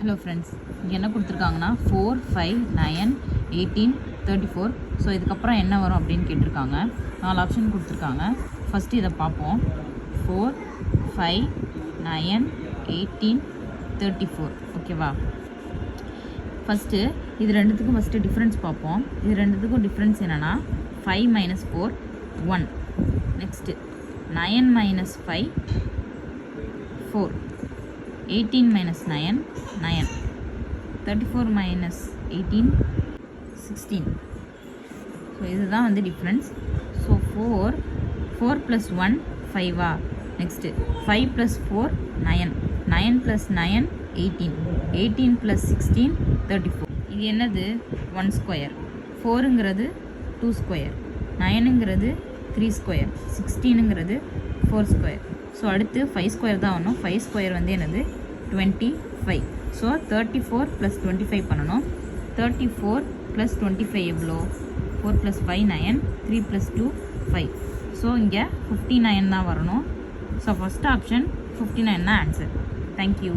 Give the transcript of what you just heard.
Hello friends, இங்கே என்ன கொடுத்துருக்காங்கன்னா 4, 5, 9, 18, 34. ஸோ இதுக்கப்புறம் என்ன வரும் அப்படின்னு கேட்டிருக்காங்க. 4 ஆப்ஷன் கொடுத்துருக்காங்க. ஃபஸ்ட்டு இதை பார்ப்போம். 4, 5, 9, 18, 34. ஓகேவா? ஃபஸ்ட்டு இது ரெண்டுத்துக்கும் ஃபஸ்ட்டு டிஃப்ரென்ஸ் பார்ப்போம். இது ரெண்டுத்துக்கும் டிஃப்ரென்ஸ் என்னென்னா 5 - 4 1. நெக்ஸ்ட்டு 9 - 5 4. 18 - 9 9. 34 - 18 16. ஸோ இதுதான் வந்து டிஃப்ரென்ஸ். ஸோ 4 + 1 5. நெக்ஸ்ட்டு 5 + 4 9. 9 + 9 18. 18 + 16 34. இது என்னது? 1 ஸ்கொயர். 4ங்கிறது 2 ஸ்கொயர். 9ங்கிறது 3 ஸ்கொயர். 16ங்கிறது 4 ஸ்கொயர். ஸோ அடுத்து 5 ஸ்கொயர் தான் வரணும். 5 ஸ்கொயர் வந்து என்னது? 25. ஸோ 34 + 25 பண்ணணும். 34 + 25 எவ்வளோ? 4 + 5 9. 3 + 2 5. ஸோ இங்கே 59 தான் வரணும். ஸோ ஃபஸ்ட் ஆப்ஷன் 59 தான் ஆன்சர். தேங்க்யூ.